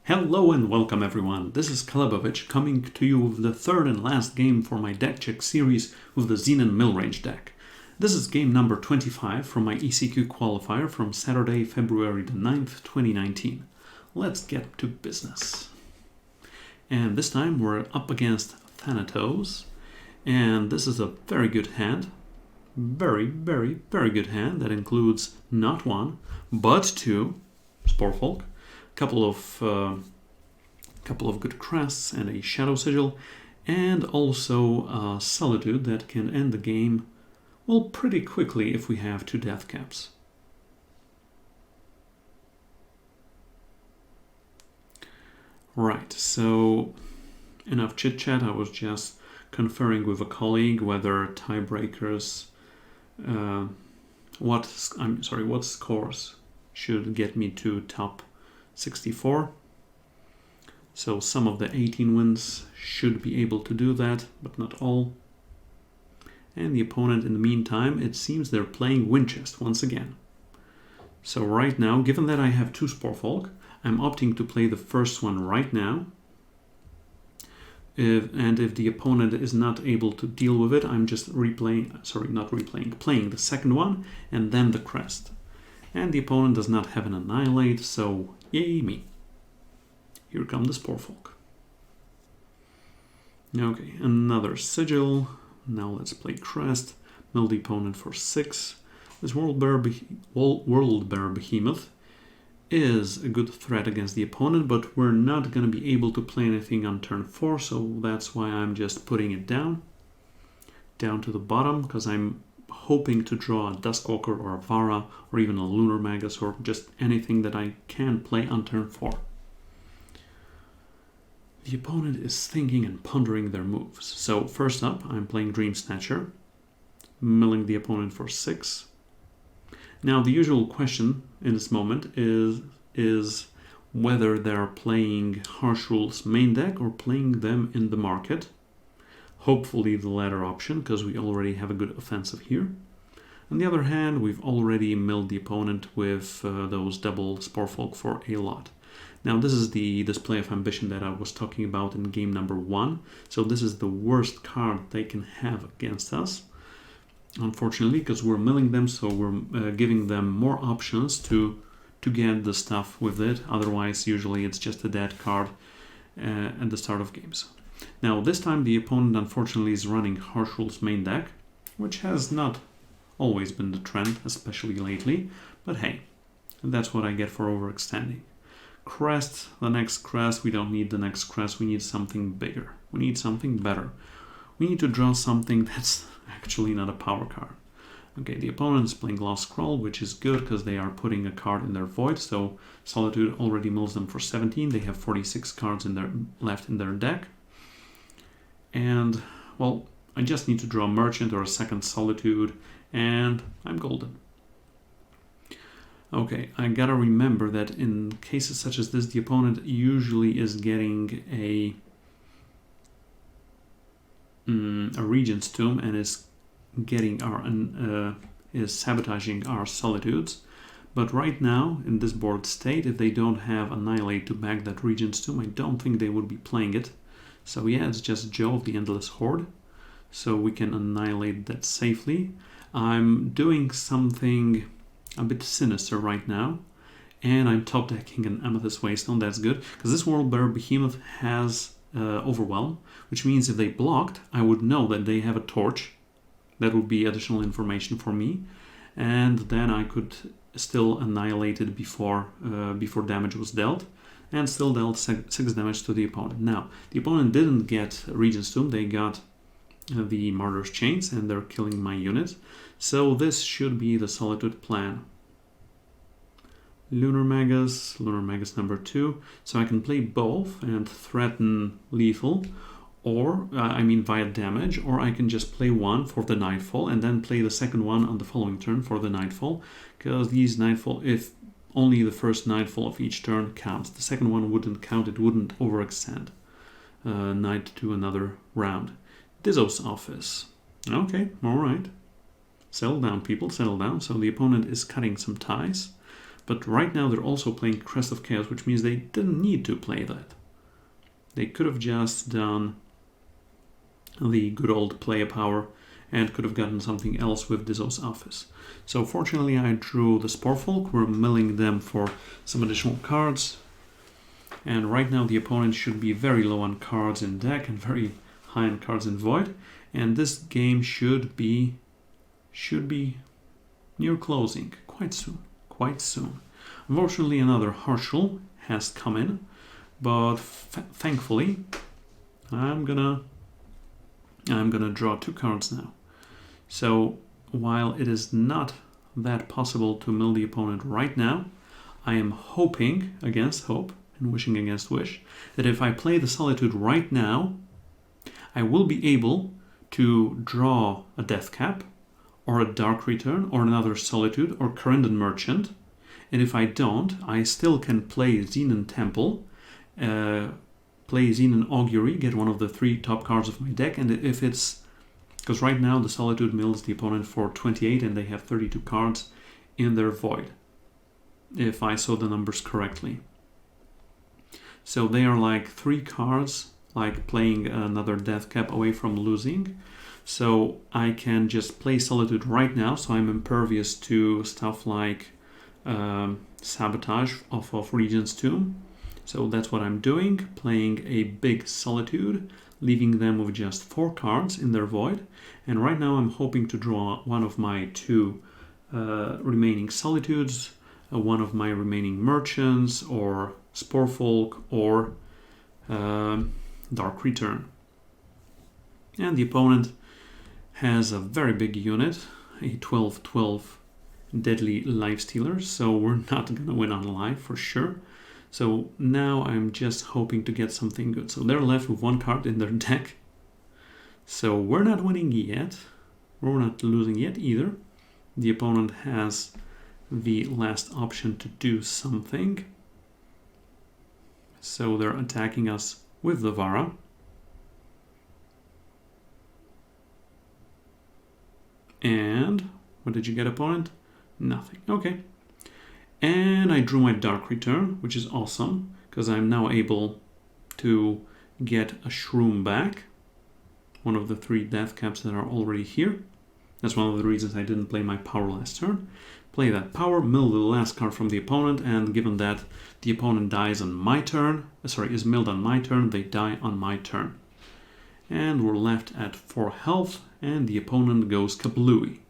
Hello and welcome everyone, this is Calebovitsch coming to you with the third and last game for my deck check series with the Xenan Millrange deck. This is game number 25 from my ECQ qualifier from Saturday, February the 9th, 2019. Let's get to business. And this time we're up against Thanatos, and this is a very good hand. Very good hand that includes not one, but two Sportfolk. Couple of good crests and a shadow sigil, and also a solitude that can end the game, well, pretty quickly if we have two death caps. Right, so enough chit chat. I was just conferring with a colleague whether tiebreakers, what scores should get me to top 64. So some of the 18 wins should be able to do that, but not all. And the opponent, in the meantime, it seems they're playing Winchest once again. So right now, given that I have two Sportfolk, I'm opting to play the first one right now. If the opponent is not able to deal with it, I'm just playing the second one and then the crest. And the opponent does not have an Annihilate, so yay me. Here come the Sportfolk. Okay, another Sigil. Now let's play Crest. Mill the opponent for 6. This World Bear Behemoth is a good threat against the opponent, but we're not going to be able to play anything on turn 4, so that's why I'm just putting it down to the bottom, because I'm hoping to draw a Duskwalker or a Vara or even a Lunar Magus or just anything that I can play on turn 4. The opponent is thinking and pondering their moves. So first up, I'm playing Dream Snatcher, milling the opponent for 6. Now the usual question in this moment is whether they're playing Harsh Rule's main deck or playing them in the market. Hopefully the latter option, because we already have a good offensive here. On the other hand, we've already milled the opponent with those double Sportfolk for a lot. Now this is the display of ambition that I was talking about in game number 1. So this is the worst card they can have against us, unfortunately, because we're milling them, so we're giving them more options to get the stuff with it. Otherwise, usually it's just a dead card at the start of games. Now this time the opponent unfortunately is running Harsh Rule's main deck, which has not always been the trend, especially lately, but hey, that's what I get for overextending. Crest, the next crest, we don't need the next crest, we need something bigger, we need something better. We need to draw something that's actually not a power card. Okay, the opponent is playing Lost Scroll, which is good because they are putting a card in their void, so Solitude already mills them for 17, they have 46 cards left in their deck. And, well, I just need to draw a Merchant or a second Solitude, and I'm golden. Okay, I gotta remember that in cases such as this, the opponent usually is getting a Regent's Tomb and is getting is sabotaging our Solitudes. But right now, in this board state, if they don't have Annihilate to back that Regent's Tomb, I don't think they would be playing it. So yeah, it's just Joe of the Endless Horde, so we can annihilate that safely. I'm doing something a bit sinister right now, and I'm top decking an Amethyst Waystone. That's good, because this World Bear Behemoth has Overwhelm, which means if they blocked, I would know that they have a Torch. That would be additional information for me, and then I could still annihilate it before damage was dealt, and still dealt 6 damage to the opponent. Now, the opponent didn't get Regent's Tomb, they got the Martyr's Chains, and they're killing my units. So this should be the Solitude plan. Lunar Magus number 2. So I can play both and threaten lethal, or, via damage, or I can just play one for the Nightfall, and then play the second one on the following turn for the Nightfall, because these Nightfall, if only the first Nightfall of each turn counts. The second one wouldn't count, it wouldn't overextend. Night to another round. Dizzo's Office. Okay, alright. Settle down, people, settle down. So the opponent is cutting some ties. But right now they're also playing Crest of Chaos, which means they didn't need to play that. They could have just done the good old play a power and could have gotten something else with Dizzo's Office. So fortunately I drew the Sporefolk. We're milling them for some additional cards. And right now the opponent should be very low on cards in deck and very high on cards in void. And this game should be near closing quite soon. Unfortunately, another Harshal has come in, but thankfully I'm gonna draw 2 cards now. So while it is not that possible to mill the opponent right now, I am hoping against hope and wishing against wish that if I play the Solitude right now, I will be able to draw a Death Cap or a Dark Return or another Solitude or Corendon Merchant. And if I don't, I still can play Xenan Temple, play Xenan Augury, get one of the 3 top cards of my deck, and if it's... Because right now the Solitude mills the opponent for 28 and they have 32 cards in their void, if I saw the numbers correctly. So they are like 3 cards, like playing another Death Cap away from losing. So I can just play Solitude right now, so I'm impervious to stuff like Sabotage off of Regent's Tomb. So that's what I'm doing, playing a big Solitude, leaving them with just 4 cards in their void. And right now I'm hoping to draw one of my 2 remaining Solitudes, one of my remaining Merchants, or Sporefolk, or Dark Return. And the opponent has a very big unit, a 12/12 deadly Lifestealer, so we're not gonna win on life for sure. So now I'm just hoping to get something good. So they're left with 1 card in their deck. So we're not winning yet. We're not losing yet either. The opponent has the last option to do something. So they're attacking us with the Vara. And what did you get, opponent? Nothing. Okay. And I drew my Dark Return, which is awesome, because I'm now able to get a Shroom back, one of the 3 Death Caps that are already here. That's one of the reasons I didn't play my power last turn. Play that power, mill the last card from the opponent, and given that the opponent dies on my turn, is milled on my turn, they die on my turn. And we're left at 4 health, and the opponent goes kablooey.